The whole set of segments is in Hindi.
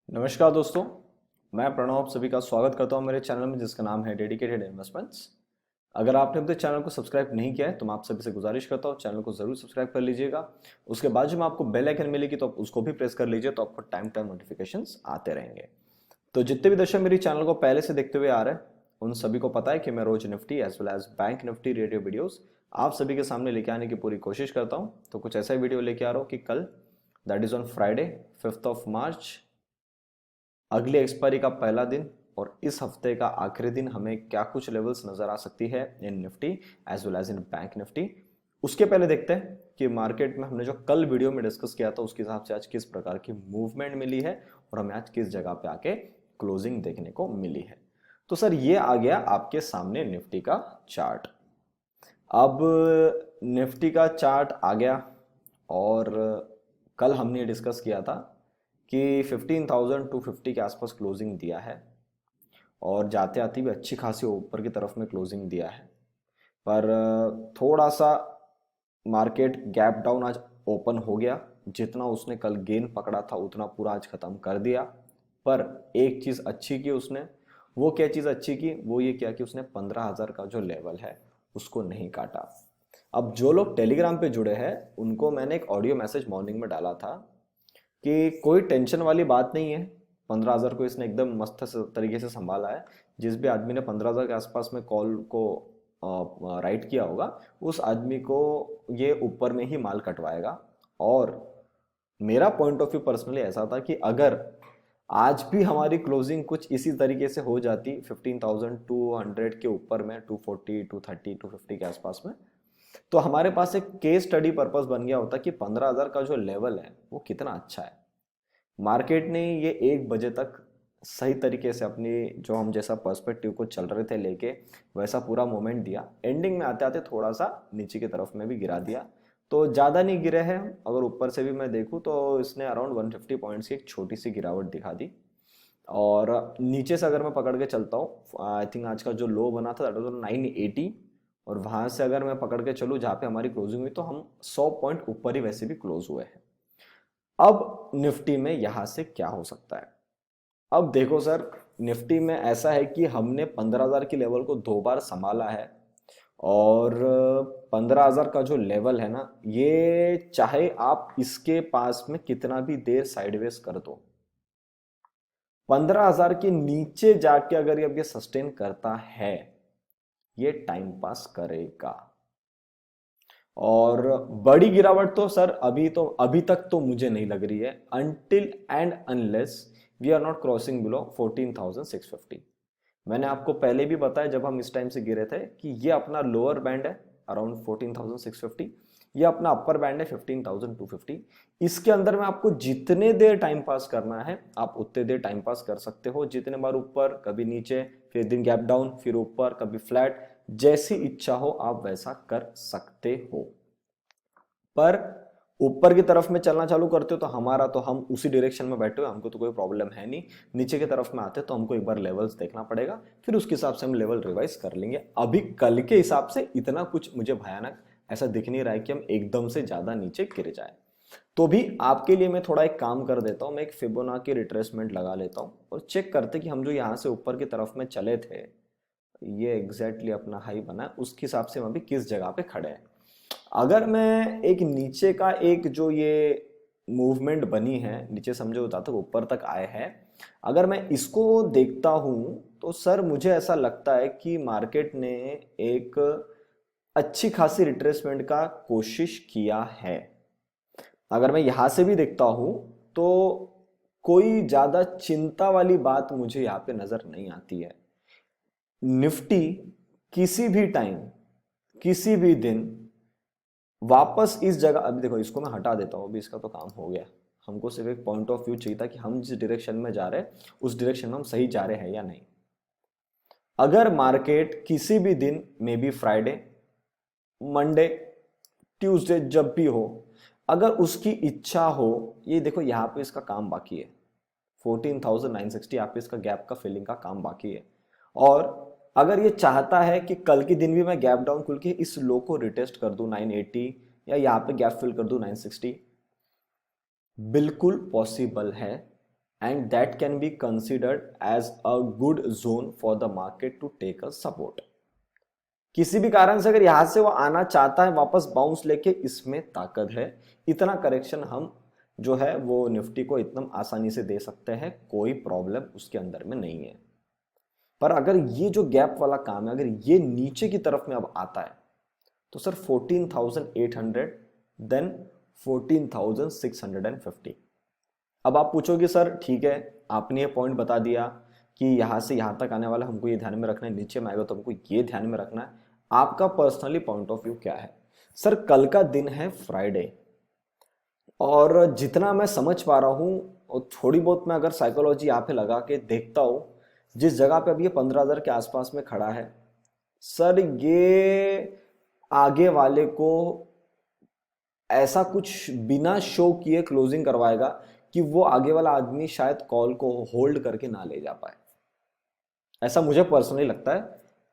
नमस्कार दोस्तों। मैं प्रणव आप सभी का स्वागत करता हूं मेरे चैनल में जिसका नाम है डेडिकेटेड इन्वेस्टमेंट्स। अगर आपने अभी तक चैनल को सब्सक्राइब नहीं किया है तो मैं आप सभी से गुजारिश करता हूं चैनल को जरूर सब्सक्राइब कर लीजिएगा। उसके बाद जो मैं आपको बेल आइकन मिलेगी तो आप उसको भी प्रेस कर लीजिए तो आपको टाइम टाइम नोटिफिकेशंस आते रहेंगे। तो जितने भी दर्शक मेरी चैनल को पहले से देखते हुए आ रहे हैं उन सभी को पता है कि मैं रोज Nifty as well as bank Nifty रेडियो वीडियोस आप सभी के सामने लेके आने की पूरी कोशिश करता हूं। तो कुछ ऐसा वीडियो लेके आ रहा हूं कि कल दैट इज ऑन फ्राइडे 5 मार्च अगली एक्सपायरी का पहला दिन और इस हफ्ते का आखिरी दिन हमें क्या कुछ लेवल्स नजर आ सकती है इन निफ्टी एज वेल एज इन बैंक निफ्टी। उसके पहले देखते हैं कि मार्केट में हमने जो कल वीडियो में डिस्कस किया था उसके हिसाब से आज किस प्रकार की मूवमेंट मिली है और हमें आज किस जगह पे आके क्लोजिंग देखने को मिली है। तो सर ये आ गया आपके सामने निफ्टी का चार्ट। अब निफ्टी का चार्ट आ गया और कल हमने डिस्कस किया था कि 15,250 के आसपास क्लोजिंग दिया है और जाते आते भी अच्छी खासी ऊपर की तरफ में क्लोजिंग दिया है। पर थोड़ा सा मार्केट गैप डाउन आज ओपन हो गया। जितना उसने कल गेन पकड़ा था उतना पूरा आज खत्म कर दिया। पर एक चीज़ अच्छी की उसने, वो क्या चीज़ अच्छी की, वो ये किया कि उसने 15,000 का जो लेवल है उसको नहीं काटा। अब जो लोग टेलीग्राम पे जुड़े हैं उनको मैंने एक ऑडियो मैसेज मॉर्निंग में डाला था कि कोई टेंशन वाली बात नहीं है। 15,000 को इसने एकदम मस्त तरीके से संभाला है। जिस भी आदमी ने 15,000 के आसपास में कॉल को राइट किया होगा उस आदमी को ये ऊपर में ही माल कटवाएगा। और मेरा पॉइंट ऑफ व्यू पर्सनली ऐसा था कि अगर आज भी हमारी क्लोजिंग कुछ इसी तरीके से हो जाती 15,200 के ऊपर में 240 230 250 के आसपास में, तो हमारे पास एक केस स्टडी पर्पस बन गया होता कि 15,000 का जो लेवल है वो कितना अच्छा है। मार्केट ने ये 1 बजे तक सही तरीके से अपनी जो हम जैसा पर्सपेक्टिव को चल रहे थे लेके वैसा पूरा मोमेंट दिया। एंडिंग में आते आते थोड़ा सा नीचे की तरफ में भी गिरा दिया। तो ज़्यादा नहीं गिरे हैं। अगर ऊपर से भी मैं देखूँ तो इसने अराउंड 150 पॉइंट्स की एक छोटी सी गिरावट दिखा दी। और नीचे से अगर मैं पकड़ के चलता हूँ आई थिंक आज का जो लो बना था दैट वाज 980। और वहां से अगर मैं पकड़ के चलूँ जहाँ पे हमारी क्लोजिंग हुई तो हम 100 पॉइंट ऊपर ही वैसे भी क्लोज हुए हैं। अब निफ्टी में यहां से क्या हो सकता है। अब देखो सर, निफ्टी में ऐसा है कि हमने 15,000 की लेवल को 2 बार संभाला है। और 15,000 का जो लेवल है ना, ये चाहे आप इसके पास में कितना भी देर साइडवेज कर दो, 15,000 के नीचे जाके अगर ये सस्टेन करता है ये टाइम पास करेगा। और बड़ी गिरावट तो सर अभी तक तो मुझे नहीं लग रही है until and unless we are not crossing below 14,650। मैंने आपको पहले भी बताया जब हम इस टाइम से गिरे थे कि ये अपना लोअर बैंड है अराउंड 14,650, ये अपना अपर बैंड है 15,250। इसके अंदर में आपको जितने देर टाइम पास करना है आप उतने देर टाइम पास कर सकते हो। जितने बार ऊपर कभी नीचे, फिर दिन गैप डाउन, फिर ऊपर, कभी फ्लैट, जैसी इच्छा हो आप वैसा कर सकते हो। पर ऊपर की तरफ में चलना चालू करते हो तो हमारा तो हम उसी डायरेक्शन में बैठे हुए, हमको तो कोई प्रॉब्लम है नहीं। नीचे की तरफ में आते तो हमको एक बार लेवल्स देखना पड़ेगा, फिर उसके हिसाब से हम लेवल रिवाइज कर लेंगे। अभी कल के हिसाब से इतना कुछ मुझे भयानक ऐसा दिख नहीं रहा है कि हम एकदम से ज्यादा नीचे गिर जाए। तो भी आपके लिए मैं थोड़ा एक काम कर देता हूं, मैं एक फिबोनाची रिट्रेसमेंट लगा लेता हूं और चेक करते कि हम जो यहाँ से ऊपर की तरफ में चले थे ये एग्जैक्टली अपना हाई बना है, उसके हिसाब से हम अभी किस जगह पे खड़े हैं। अगर मैं एक नीचे का एक जो ये मूवमेंट बनी है, नीचे समझो तक ऊपर तक आए हैं, अगर मैं इसको देखता हूं तो सर मुझे ऐसा लगता है कि मार्केट ने एक अच्छी खासी रिट्रेसमेंट का कोशिश किया है। अगर मैं यहां से भी देखता हूं तो कोई ज्यादा चिंता वाली बात मुझे यहां पे नजर नहीं आती है। निफ्टी किसी भी टाइम, किसी भी दिन वापस इस जगह, अभी देखो इसको मैं हटा देता हूँ, अभी इसका तो काम हो गया। हमको सिर्फ एक पॉइंट ऑफ व्यू चाहिए था कि हम जिस डायरेक्शन में जा रहे हैं उस डायरेक्शन में हम सही जा रहे हैं या नहीं। अगर मार्केट किसी भी दिन, may be Friday, Monday, Tuesday, जब भी हो, अगर उसकी इच्छा हो, ये देखो यहाँ पे इसका काम बाकी है 14,960, यहाँ पे इसका गैप का फिलिंग का काम बाकी है। और अगर ये चाहता है कि कल के दिन भी मैं गैप डाउन खुल के इस लो को रिटेस्ट कर दूं 980 या यहाँ पे गैप फिल कर दूं 960, बिल्कुल पॉसिबल है। and that can be considered as a good zone for the market to take a support. किसी भी कारण से अगर यहां से वो आना चाहता है वापस बाउंस लेके, इसमें ताकत है, इतना करेक्शन हम जो है वो निफ्टी को इतना आसानी से दे सकते हैं, कोई प्रॉब्लम उसके अंदर में नहीं है। पर अगर ये जो गैप वाला काम है, अगर ये नीचे की तरफ में अब आता है तो सर 14,800 देन 14,650। अब आप पूछोगे सर ठीक है, आपने ये पॉइंट बता दिया कि यहां से यहां तक आने वाला हमको ये ध्यान में रखना है, नीचे में आएगा तो हमको ये ध्यान में रखना है, आपका पर्सनली पॉइंट ऑफ व्यू क्या है? सर कल का दिन है फ्राइडे, और जितना मैं समझ पा रहा हूं और थोड़ी बहुत मैं अगर साइकोलॉजी यहाँ पे लगा के देखता हूं, जिस जगह पे अभी ये 15,000 के आसपास में खड़ा है, सर ये आगे वाले को ऐसा कुछ बिना शो किए क्लोजिंग करवाएगा कि वो आगे वाला आदमी शायद कॉल को होल्ड करके ना ले जा पाए। ऐसा मुझे पर्सनली लगता है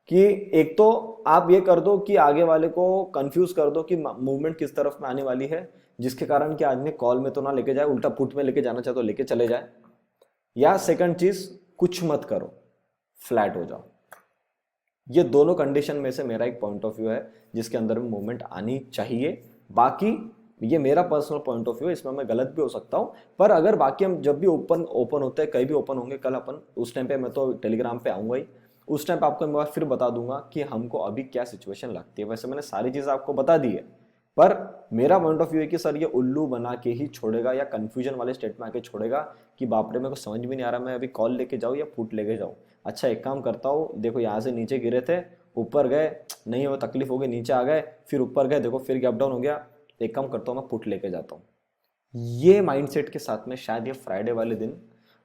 कि एक तो आप ये कर दो कि आगे वाले को कंफ्यूज कर दो कि मूवमेंट किस तरफ में आने वाली है, जिसके कारण कि आदमी कॉल में तो ना लेके जाए, उल्टा पुट में लेके जाना चाहे तो लेके चले जाए, या सेकंड चीज कुछ मत करो, फ्लैट हो जाओ। ये दोनों कंडीशन में से मेरा एक पॉइंट ऑफ व्यू है जिसके अंदर में मूवमेंट आनी चाहिए। बाकी ये मेरा पर्सनल पॉइंट ऑफ व्यू है, इसमें मैं गलत भी हो सकता हूं, पर अगर बाकी हम जब भी ओपन होते हैं, कहीं भी ओपन होंगे कल अपन, उस टाइम पे मैं तो टेलीग्राम पे आऊंगा ही, उस टाइम पे आपको मैं फिर बता दूंगा कि हमको अभी क्या सिचुएशन लगती है। वैसे मैंने सारी चीजें आपको बता दी है, पर मेरा पॉइंट ऑफ व्यू है कि सर ये उल्लू बना के ही छोड़ेगा या कंफ्यूजन वाले स्टेट में आके छोड़ेगा कि बाप रे मेरे को समझ भी नहीं आ रहा मैं अभी कॉल लेके जाऊँ या पुट लेके जाऊँ। अच्छा एक काम करता हूँ, देखो यहाँ से नीचे गिरे थे, ऊपर गए, नहीं वो तकलीफ हो गई, नीचे आ गए, फिर ऊपर गए, देखो फिर गैप डाउन हो गया, एक काम करता हूँ मैं पुट लेके जाता हूँ। ये माइंडसेट के साथ में शायद ये फ्राइडे वाले दिन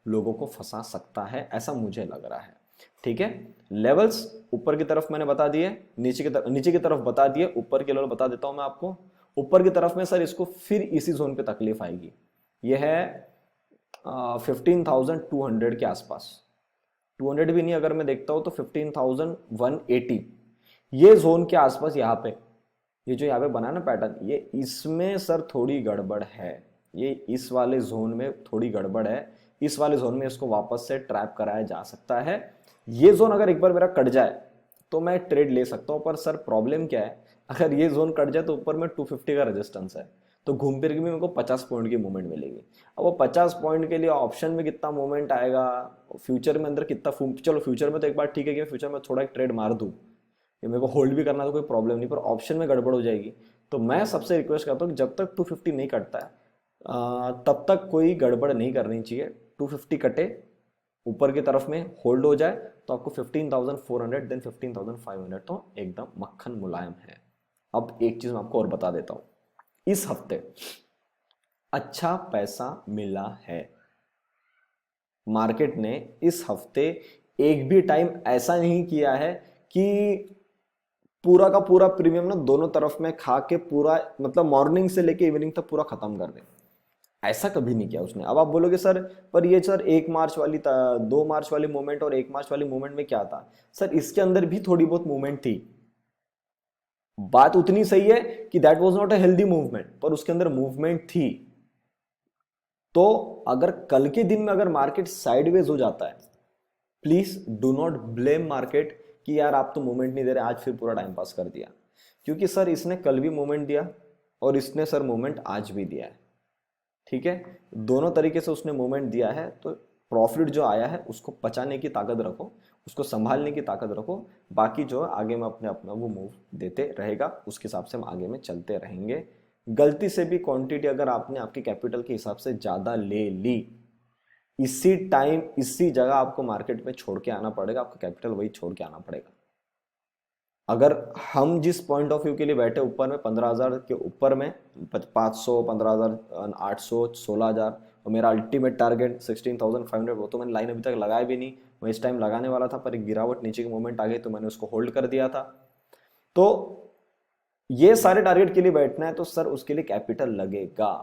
लोगों को फंसा सकता है, ऐसा मुझे लग रहा है। ठीक है, लेवल्स ऊपर की तरफ मैंने बता दिए, नीचे की तरफ बता दिए, ऊपर के लेवल बता देता हूं मैं आपको। ऊपर की तरफ में सर इसको फिर इसी जोन पे तकलीफ आएगी, ये है 15,200 के आसपास, 200 भी नहीं, अगर मैं देखता हूं तो 15,180, ये जोन के आसपास यहाँ पे, ये जो यहाँ पे बना ना पैटर्न, ये इसमें सर थोड़ी गड़बड़ है, ये इस वाले जोन में थोड़ी गड़बड़ है, इस वाले जोन में इसको वापस से ट्रैप कराया जा सकता है। ये जोन अगर एक बार मेरा कट जाए तो मैं ट्रेड ले सकता हूं, पर सर प्रॉब्लम क्या है, अगर ये जोन कट जाए तो ऊपर में 250 का रेजिस्टेंस है, तो घूम फिर के भी मेरे को 50 पॉइंट की मूवमेंट मिलेगी। अब वो 50 पॉइंट के लिए ऑप्शन में कितना मूवमेंट आएगा, फ्यूचर में अंदर कितना, चलो फ्यूचर में तो एक बार ठीक है कि फ्यूचर में थोड़ा एक ट्रेड मार दूं, ये मेरे को होल्ड भी करना तो कोई प्रॉब्लम नहीं, पर ऑप्शन में गड़बड़ हो जाएगी। तो मैं सबसे रिक्वेस्ट करता हूँ कि जब तक 250 नहीं कटता है तब तक कोई गड़बड़ नहीं करनी चाहिए। 250 कटे, ऊपर की तरफ में होल्ड हो जाए तो आपको 15,400 देन 15,500 तो एकदम मक्खन मुलायम है। अब एक चीज मैं आपको और बता देता हूं, इस हफ्ते अच्छा पैसा मिला है मार्केट ने। इस हफ्ते एक भी टाइम ऐसा नहीं किया है कि पूरा का पूरा प्रीमियम ना दोनों तरफ में खा के पूरा, मतलब मॉर्निंग से लेके इवनिंग तक पूरा खत्म कर दे, ऐसा कभी नहीं किया उसने। अब आप बोलोगे सर पर ये सर 1 मार्च वाली 2 मार्च वाली मूवमेंट और 1 मार्च वाली मूवमेंट में क्या था? सर इसके अंदर भी थोड़ी बहुत मूवमेंट थी, बात उतनी सही है कि that was not a healthy movement, पर उसके अंदर मूवमेंट थी। तो अगर कल के दिन में अगर मार्केट साइडवेज हो जाता है, please do not blame market कि यार आप तो मूवमेंट नहीं दे रहे, आज फिर पूरा टाइम पास कर दिया, क्योंकि सर इसने कल भी मूवमेंट दिया और इसने सर मूवमेंट आज भी दिया है। ठीक है, दोनों तरीके से उसने मूवमेंट दिया है, तो प्रॉफिट जो आया है उसको बचाने की ताकत रखो, उसको संभालने की ताकत रखो, बाकी जो आगे में अपने अपना वो मूव देते रहेगा, उसके हिसाब से हम आगे में चलते रहेंगे। गलती से भी क्वांटिटी अगर आपने आपके कैपिटल के हिसाब से ज़्यादा ले ली, इसी टाइम इसी जगह आपको मार्केट में छोड़ के आना पड़ेगा, आपका कैपिटल वही छोड़ के आना पड़ेगा। अगर हम जिस पॉइंट ऑफ व्यू के लिए बैठे ऊपर में 15,000 के ऊपर में 500, 15,000, 800, 16,000, और मेरा अल्टीमेट टारगेट 16,500, वो तो मैंने लाइन अभी तक लगाया भी नहीं, मैं इस टाइम लगाने वाला था, पर एक गिरावट नीचे की मूवमेंट आ गई तो मैंने उसको होल्ड कर दिया था। तो ये सारे टारगेट के लिए बैठना है तो सर उसके लिए कैपिटल लगेगा,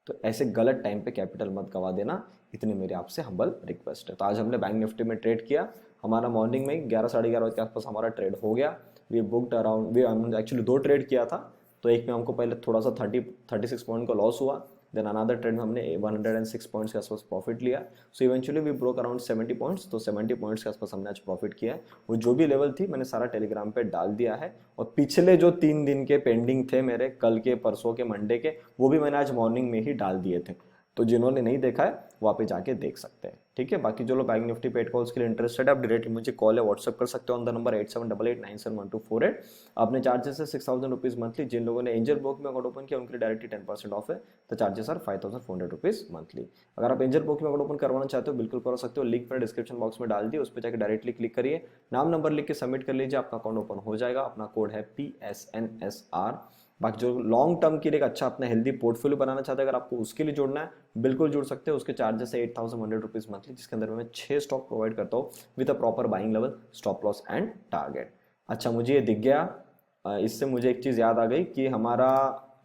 तो ऐसे गलत टाइम पे कैपिटल मत गवा देना, इतनी मेरी आपसे हम्बल रिक्वेस्ट है। तो आज हमने बैंक निफ्टी में ट्रेड किया, हमारा मॉर्निंग में 11 साढ़े 11 बजे के आसपास हमारा ट्रेड हो गया। वी बुकड अराउंड, वी हमने एक्चुअली 2 ट्रेड किया था, तो एक में हमको पहले थोड़ा सा 36 पॉइंट का लॉस हुआ, देन अनदर ट्रेड में हमने 106 पॉइंट्स के आसपास प्रॉफिट लिया। So eventually we broke around 70 points, तो 70 पॉइंट्स के आसपास हमने आज प्रॉफिट किया है। वो जो भी लेवल थी मैंने सारा टेलीग्राम पे डाल दिया है, और पिछले जो 3 दिन के पेंडिंग थे मेरे, कल के, परसों के, मंडे के, वो भी मैंने आज मॉर्निंग में ही डाल दिए थे। तो जिन्होंने नहीं देखा है वहाँ पे जाके देख सकते हैं, ठीक है। बाकी जो लोग बैंक निफ्टी पेड कॉल्स के लिए इंटरेस्टेड है, आप डायरेक्टली मुझे कॉल या व्हाट्सअप कर सकते हो ऑन द नंबर 8788971248। अपने चार्जेस है 6000 रुपीज मंथली। जिन लोगों ने एंजल ब्रोकिंग अकाउंट ओपन किया उनके लिए डायरेक्टली 10% ऑफ है, तो चार्जेस आर 5400 रुपीज मंथली। अगर आप एंजल ब्रोकिंग अकाउंट ओपन करवाना चाहते हो बिल्कुल कर सकते हो, लिंक मैंने डिस्क्रिप्शन बॉक्स में डाल दी, उस पर जाकर डायरेक्टली क्लिक करिए, नाम नंबर लिख के सबमिट कर लीजिए, आपका अकाउंट ओपन हो जाएगा। अपना कोड है PSNSR। बाकी जो लॉन्ग टर्म के लिए एक अच्छा अपना हेल्दी पोर्टफोलियो बनाना चाहते हैं, अगर आपको उसके लिए जुड़ना है बिल्कुल जुड़ सकते हैं। उसके चार्जेस है 8100 रुपीज मंथली, जिसके अंदर मैं 6 स्टॉक प्रोवाइड करता हूँ with a proper buying level, stop loss and target. अच्छा, मुझे ये दिख गया, इससे मुझे एक चीज़ याद आ गई कि हमारा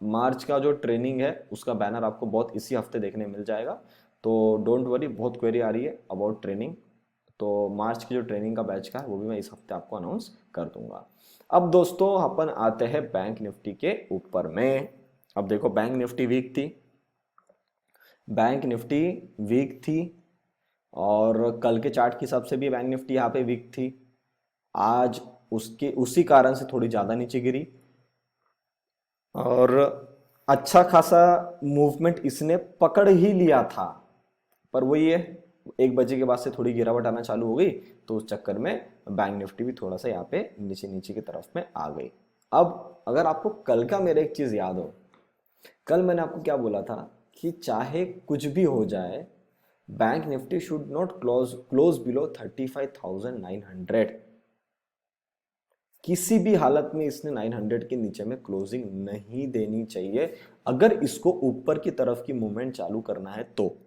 मार्च का जो ट्रेनिंग है उसका बैनर आपको बहुत इसी हफ्ते देखने मिल जाएगा, तो डोंट वरी, बहुत क्वेरी आ रही है अबाउट ट्रेनिंग, तो मार्च की जो ट्रेनिंग का बैच का है वो भी मैं इस हफ्ते आपको अनाउंस कर दूंगा। अब दोस्तों अपन आते हैं बैंक निफ्टी के ऊपर में। अब देखो बैंक निफ्टी वीक थी, बैंक निफ्टी वीक थी, और कल के चार्ट के हिसाब से भी बैंक निफ्टी यहाँ पे वीक थी। आज उसके उसी कारण से थोड़ी ज़्यादा नीचे गिरी, और अच्छा खासा मूवमेंट इसने पकड़ ही लिया था, पर वही है 1 बजे के बाद से थोड़ी गिरावट आना चालू हो गई, तो उस चक्कर में बैंक निफ्टी भी थोड़ा सा यहाँ पे नीचे नीचे की तरफ में आ गई। अब अगर आपको कल का मेरा एक चीज़ याद हो, कल मैंने आपको क्या बोला था कि चाहे कुछ भी हो जाए bank Nifty should not close below 35,900। किसी भी हालत में इसने 900 के नीचे में क्लोजिंग नहीं देनी चाहिए अगर इसको ऊपर की तरफ की मूवमेंट चालू करना है तो।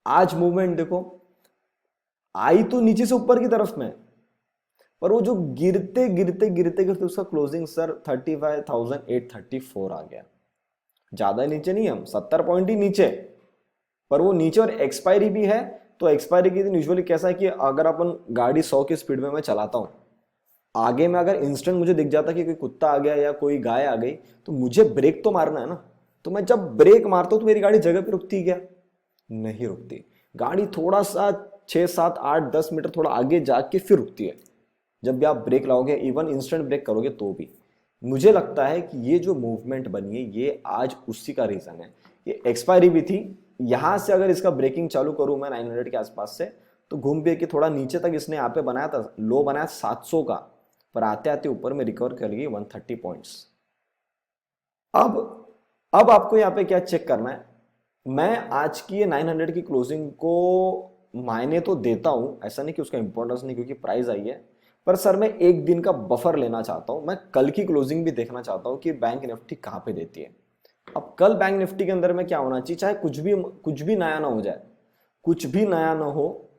आज मूवमेंट देखो, आई तो नीचे से ऊपर की तरफ में, पर वो जो गिरते गिरते गिरते गिरते उसका क्लोजिंग सर 35,834 आ गया। ज्यादा नीचे नहीं, हम 70 पॉइंट ही नीचे, पर वो नीचे और एक्सपायरी भी है। तो एक्सपायरी के दिन यूजुअली कैसा है कि अगर अपन गाड़ी 100 की स्पीड में मैं चलाता हूं, आगे में अगर इंस्टेंट मुझे दिख जाता कि कोई कुत्ता आ गया या कोई गाय आ गई, तो मुझे ब्रेक तो मारना है ना। तो मैं जब ब्रेक मारता हूं तो मेरी गाड़ी जगह पे रुकती क्या? नहीं रुकती। गाड़ी थोड़ा सा 6, 7, 8, 10 मीटर थोड़ा आगे जाके फिर रुकती है जब भी आप ब्रेक लाओगे, इवन इंस्टेंट ब्रेक करोगे तो भी। मुझे लगता है कि ये जो मूवमेंट बनी है ये आज उसी का रीजन है। ये एक्सपायरी भी थी, यहां से अगर इसका ब्रेकिंग चालू करूं मैं 900 के आसपास से, तो घूम फिर के थोड़ा नीचे तक इसने यहाँ पे बनाया था, लो बनाया 700 का, पर आते आते ऊपर में रिकवर कर गई 130 पॉइंट्स। अब आपको यहाँ पे क्या चेक करना है, मैं आज की ये 900 की क्लोजिंग को मायने तो देता हूं, ऐसा नहीं कि उसका इंपॉर्टेंस नहीं क्योंकि प्राइस आई है, पर सर मैं एक दिन का बफर लेना चाहता हूं। मैं कल की क्लोजिंग भी देखना चाहता हूं कि बैंक निफ्टी कहां पे देती है। अब कल बैंक निफ्टी के अंदर में क्या होना चाहिए, चाहे कुछ भी नया ना हो जाए, कुछ भी नया ना हो,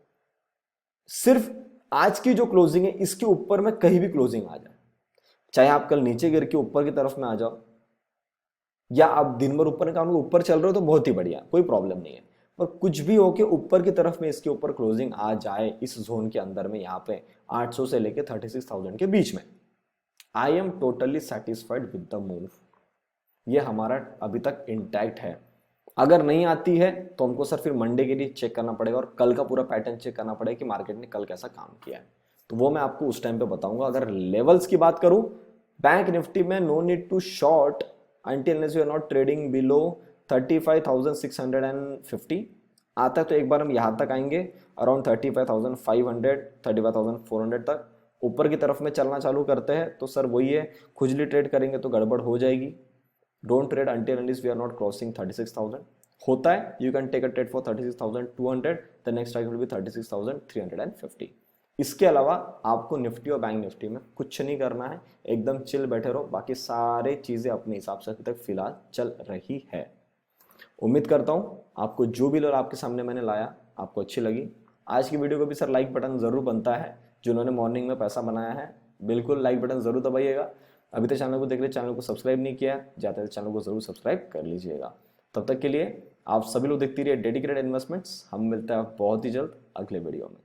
सिर्फ आज की जो क्लोजिंग है इसके ऊपर में कहीं भी क्लोजिंग आ जाए। चाहे आप कल नीचे गिर के ऊपर की तरफ में आ जाओ, या आप दिन भर ऊपर काम ऊपर चल रहे हो तो बहुत ही बढ़िया, कोई प्रॉब्लम नहीं है, पर कुछ भी हो के ऊपर की तरफ में इसके ऊपर क्लोजिंग आ जाए इस जोन के अंदर में, यहाँ पे 800 से लेके 36,000 के बीच में, I am totally satisfied with the move. ये हमारा अभी तक इंटैक्ट है। अगर नहीं आती है तो हमको सर फिर मंडे के लिए चेक करना पड़ेगा और कल का पूरा पैटर्न चेक करना पड़ेगा कि मार्केट ने कल कैसा काम किया है, तो वो मैं आपको उस टाइम पे बताऊंगा। अगर लेवल्स की बात करूं, बैंक निफ्टी में no need to short until unless you are not trading below 35,650। आता है तो एक बार हम यहां तक आएंगे अराउंड 35,500 35,400 तक, ऊपर की तरफ में चलना चालू करते हैं तो सर वही है, खुजली ट्रेड करेंगे तो गड़बड़ हो जाएगी। Don't trade until unless we are not crossing 36,000। होता है you can take a trade for 36,200, the next target will be 36,350। इसके अलावा आपको निफ्टी और बैंक निफ्टी में कुछ नहीं करना है, एकदम चिल बैठे रहो, बाकी सारे चीजें अपने हिसाब से अभी तक फिलहाल चल रही है। उम्मीद करता हूं आपको जो भी लोग आपके सामने मैंने लाया आपको अच्छी लगी। आज की वीडियो को भी सर लाइक बटन जरूर बनता है, जिन्होंने मॉर्निंग में पैसा बनाया है बिल्कुल लाइक बटन जरूर दबाइएगा। अभी तक चैनल को देख रहे, चैनल को सब्सक्राइब नहीं किया, जाते चैनल को जरूर सब्सक्राइब कर लीजिएगा। तब तक के लिए आप सभी लोग देखती रहिए डेडिकेटेड इन्वेस्टमेंट्स। हम मिलते हैं बहुत ही जल्द अगले वीडियो में।